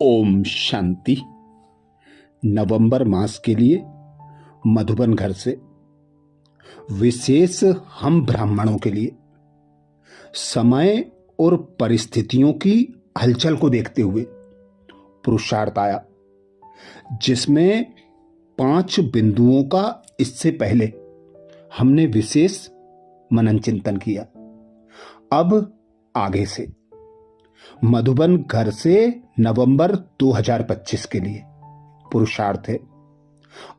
ओम शांति। नवंबर मास के लिए मधुबन घर से विशेष हम ब्राह्मणों के लिए समय और परिस्थितियों की हलचल को देखते हुए पुरुषार्थ आया, जिसमें 5 बिंदुओं का इससे पहले हमने विशेष मनन चिंतन किया। अब आगे से मधुबन घर से नवंबर 2025 के लिए पुरुषार्थ है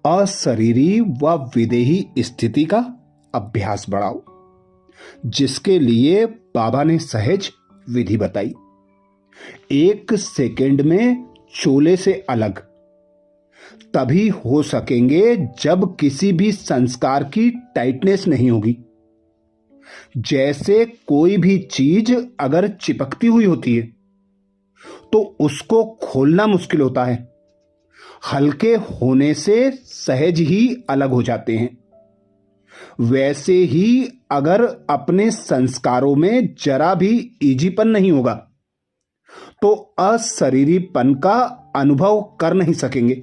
अशरीरी व विदेही स्थिति का अभ्यास बढ़ाओ, जिसके लिए बाबा ने सहज विधि बताई। 1 सेकंड में चोले से अलग तभी हो सकेंगे जब किसी भी संस्कार की टाइटनेस नहीं होगी। जैसे कोई भी चीज अगर चिपकती हुई होती है तो उसको खोलना मुश्किल होता है, हल्के होने से सहज ही अलग हो जाते हैं। वैसे ही अगर अपने संस्कारों में जरा भी इजीपन नहीं होगा तो अशरीरीपन का अनुभव कर नहीं सकेंगे।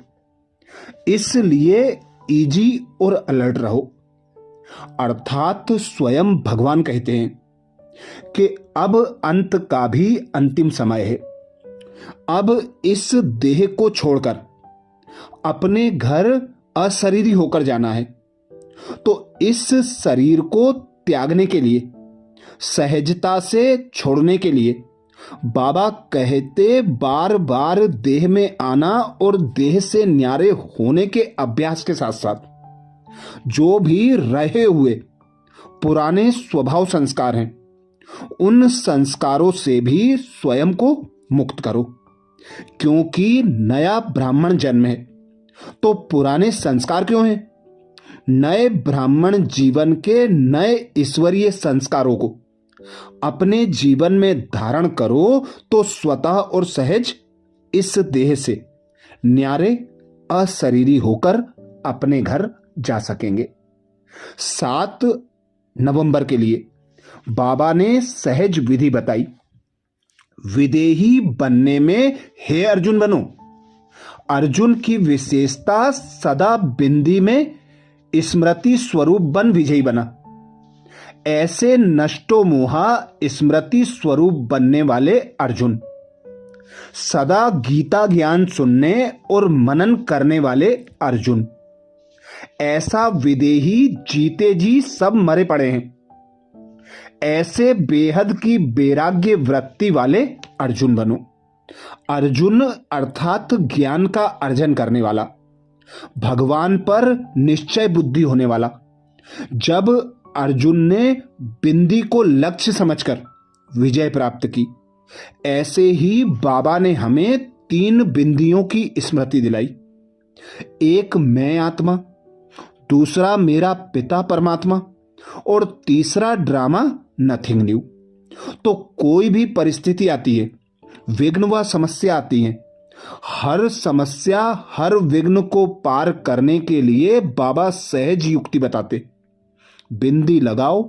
इसलिए इजी और अलर्ट रहो। अर्थात स्वयं भगवान कहते हैं कि अब अंत का भी अंतिम समय है। अब इस देह को छोड़कर अपने घर अशरीरी होकर जाना है, तो इस शरीर को त्यागने के लिए, सहजता से छोड़ने के लिए बाबा कहते बार बार देह में आना और देह से न्यारे होने के अभ्यास के साथ साथ जो भी रहे हुए पुराने स्वभाव संस्कार हैं, उन संस्कारों से भी स्वयं को मुक्त करो। क्योंकि नया ब्राह्मण जन्म है तो पुराने संस्कार क्यों हैं? नए ब्राह्मण जीवन के नए ईश्वरीय संस्कारों को अपने जीवन में धारण करो तो स्वतः और सहज इस देह से न्यारे अशरीरी होकर अपने घर जा सकेंगे। 7 नवंबर के लिए बाबा ने सहज विधि बताई। विदेही बनने में हे अर्जुन बनो। अर्जुन की विशेषता सदा बिंदी में स्मृति स्वरूप बन विजयी बना। ऐसे नष्टो मोहा स्मृति स्वरूप बनने वाले अर्जुन सदा गीता ज्ञान सुनने और मनन करने वाले अर्जुन, ऐसा विदेही जीते जी सब मरे पड़े हैं। ऐसे बेहद की वैराग्य वृत्ति वाले अर्जुन बनो। अर्जुन अर्थात ज्ञान का अर्जन करने वाला, भगवान पर निश्चय बुद्धि होने वाला। जब अर्जुन ने बिंदी को लक्ष्य समझकर विजय प्राप्त की, ऐसे ही बाबा ने हमें 3 बिंदियों की स्मृति दिलाई। एक मैं आत्मा, दूसरा मेरा पिता परमात्मा और तीसरा ड्रामा नथिंग न्यू। तो कोई भी परिस्थिति आती है, विघ्न व समस्या आती है, हर समस्या हर विघ्न को पार करने के लिए बाबा सहज युक्ति बताते। बिंदी लगाओ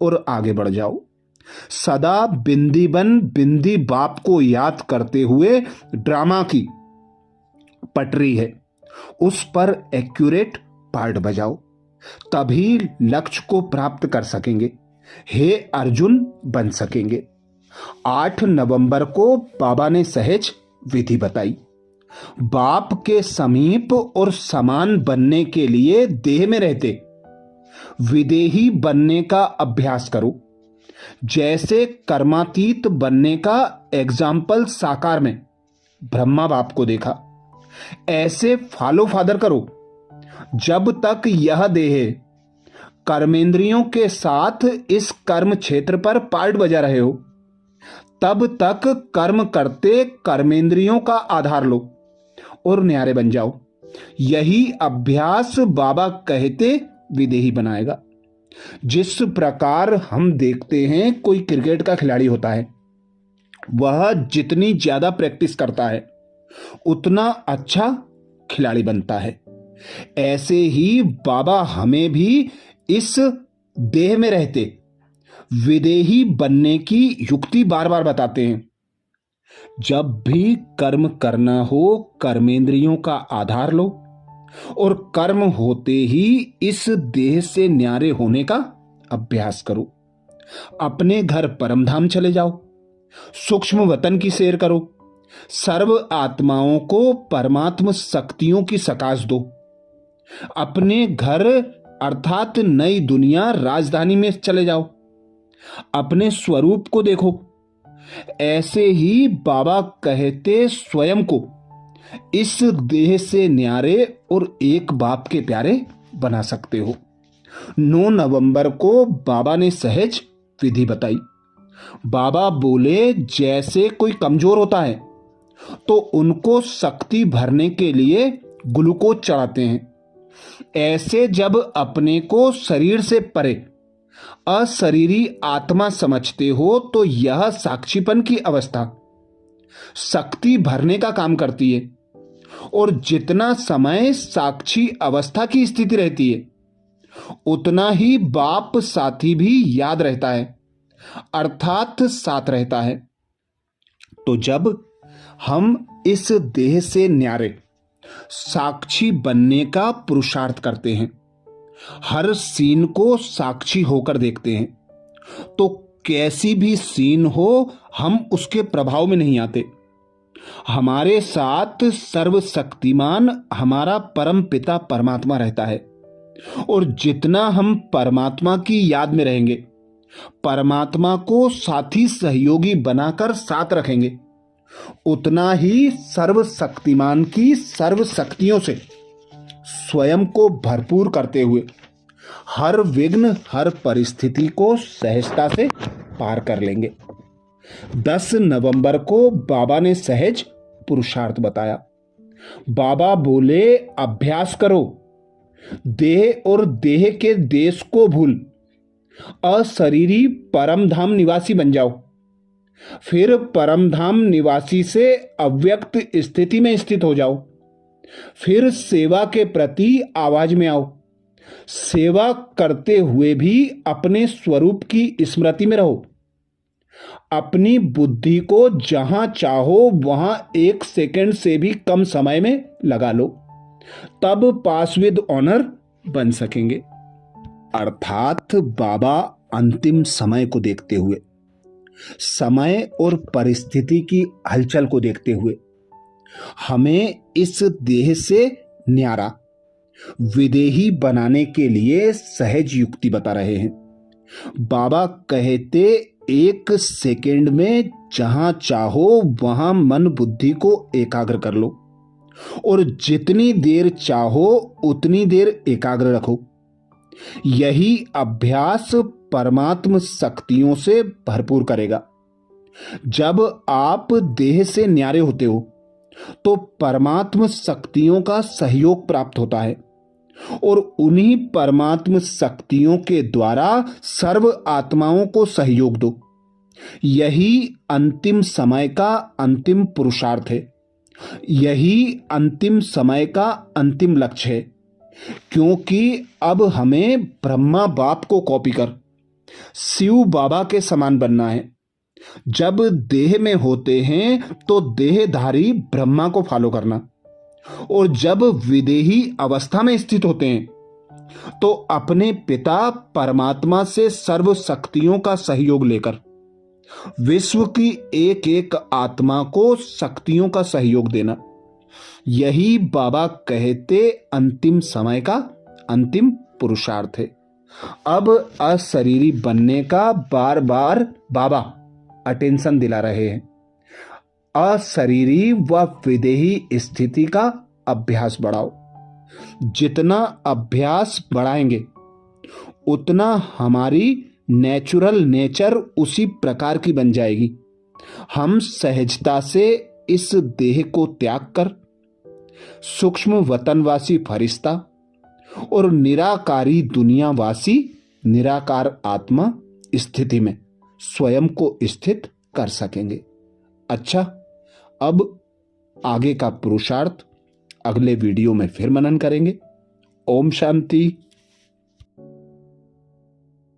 और आगे बढ़ जाओ। सदा बिंदी बन बिंदी बाप को याद करते हुए ड्रामा की पटरी है, उस पर एक्यूरेट पार्ट बजाओ, तभी लक्ष्य को प्राप्त कर सकेंगे, हे अर्जुन बन सकेंगे। 8 नवंबर को बाबा ने सहज विधि बताई। बाप के समीप और समान बनने के लिए देह में रहते विदेही बनने का अभ्यास करो। जैसे कर्मातीत बनने का एग्जाम्पल साकार में ब्रह्मा बाप को देखा, ऐसे फॉलो फादर करो। जब तक यह देह कर्मेंद्रियों के साथ इस कर्म क्षेत्र पर पार्ट बजा रहे हो, तब तक कर्म करते कर्मेंद्रियों का आधार लो और न्यारे बन जाओ। यही अभ्यास बाबा कहते विदेही बनाएगा। जिस प्रकार हम देखते हैं कोई क्रिकेट का खिलाड़ी होता है, वह जितनी ज्यादा प्रैक्टिस करता है उतना अच्छा खिलाड़ी बनता है। ऐसे ही बाबा हमें भी इस देह में रहते विदेही बनने की युक्ति बार बार बताते हैं। जब भी कर्म करना हो कर्मेंद्रियों का आधार लो और कर्म होते ही इस देह से न्यारे होने का अभ्यास करो। अपने घर परमधाम चले जाओ, सूक्ष्म वतन की सैर करो, सर्व आत्माओं को परमात्म शक्तियों की सकाश दो। अपने घर अर्थात नई दुनिया राजधानी में चले जाओ, अपने स्वरूप को देखो। ऐसे ही बाबा कहते स्वयं को इस देह से न्यारे और एक बाप के प्यारे बना सकते हो। 9 नवंबर को बाबा ने सहज विधि बताई। बाबा बोले जैसे कोई कमजोर होता है तो उनको शक्ति भरने के लिए ग्लूकोज चढ़ाते हैं, ऐसे जब अपने को शरीर से परे अशरीरी आत्मा समझते हो तो यह साक्षीपन की अवस्था शक्ति भरने का काम करती है। और जितना समय साक्षी अवस्था की स्थिति रहती है उतना ही बाप साथी भी याद रहता है, अर्थात साथ रहता है। तो जब हम इस देह से न्यारे साक्षी बनने का पुरुषार्थ करते हैं, हर सीन को साक्षी होकर देखते हैं, तो कैसी भी सीन हो हम उसके प्रभाव में नहीं आते। हमारे साथ सर्वशक्तिमान हमारा परम पिता परमात्मा रहता है और जितना हम परमात्मा की याद में रहेंगे, परमात्मा को साथी सहयोगी बनाकर साथ रखेंगे, उतना ही सर्वशक्तिमान की सर्व शक्तियों से स्वयं को भरपूर करते हुए हर विघ्न हर परिस्थिति को सहजता से पार कर लेंगे। 10 नवंबर को बाबा ने सहज पुरुषार्थ बताया। बाबा बोले अभ्यास करो, देह और देह के देश को भूल अशरीरी परमधाम निवासी बन जाओ। फिर परमधाम निवासी से अव्यक्त स्थिति में स्थित हो जाओ। फिर सेवा के प्रति आवाज में आओ। सेवा करते हुए भी अपने स्वरूप की स्मृति में रहो। अपनी बुद्धि को जहां चाहो वहां 1 सेकंड से भी कम समय में लगा लो, तब पास विद ऑनर बन सकेंगे। अर्थात बाबा अंतिम समय को देखते हुए, समय और परिस्थिति की हलचल को देखते हुए हमें इस देह से न्यारा विदेही बनाने के लिए सहज युक्ति बता रहे हैं। बाबा कहते 1 सेकंड में जहां चाहो वहां मन बुद्धि को एकाग्र कर लो और जितनी देर चाहो उतनी देर एकाग्र रखो। यही अभ्यास परमात्म शक्तियों से भरपूर करेगा। जब आप देह से न्यारे होते हो तो परमात्म शक्तियों का सहयोग प्राप्त होता है और उन्हीं परमात्म शक्तियों के द्वारा सर्व आत्माओं को सहयोग दो। यही अंतिम समय का अंतिम पुरुषार्थ है, यही अंतिम समय का अंतिम लक्ष्य है। क्योंकि अब हमें ब्रह्मा बाप को कॉपी कर शिव बाबा के समान बनना है। जब देह में होते हैं तो देहधारी ब्रह्मा को फॉलो करना, और जब विदेही अवस्था में स्थित होते हैं तो अपने पिता परमात्मा से सर्व शक्तियों का सहयोग लेकर विश्व की एक एक आत्मा को शक्तियों का सहयोग देना। यही बाबा कहते अंतिम समय का अंतिम पुरुषार्थ है। अब अशरीरी बनने का बार बार बाबा अटेंशन दिला रहे हैं। अशरीरी व विदेही स्थिति का अभ्यास बढ़ाओ। जितना अभ्यास बढ़ाएंगे उतना हमारी नेचुरल नेचर उसी प्रकार की बन जाएगी। हम सहजता से इस देह को त्याग कर सूक्ष्म वतनवासी फरिश्ता और निराकारी दुनियावासी निराकार आत्मा स्थिति में स्वयं को स्थित कर सकेंगे। अच्छा, अब आगे का पुरुषार्थ अगले वीडियो में फिर मनन करेंगे। ओम शांति।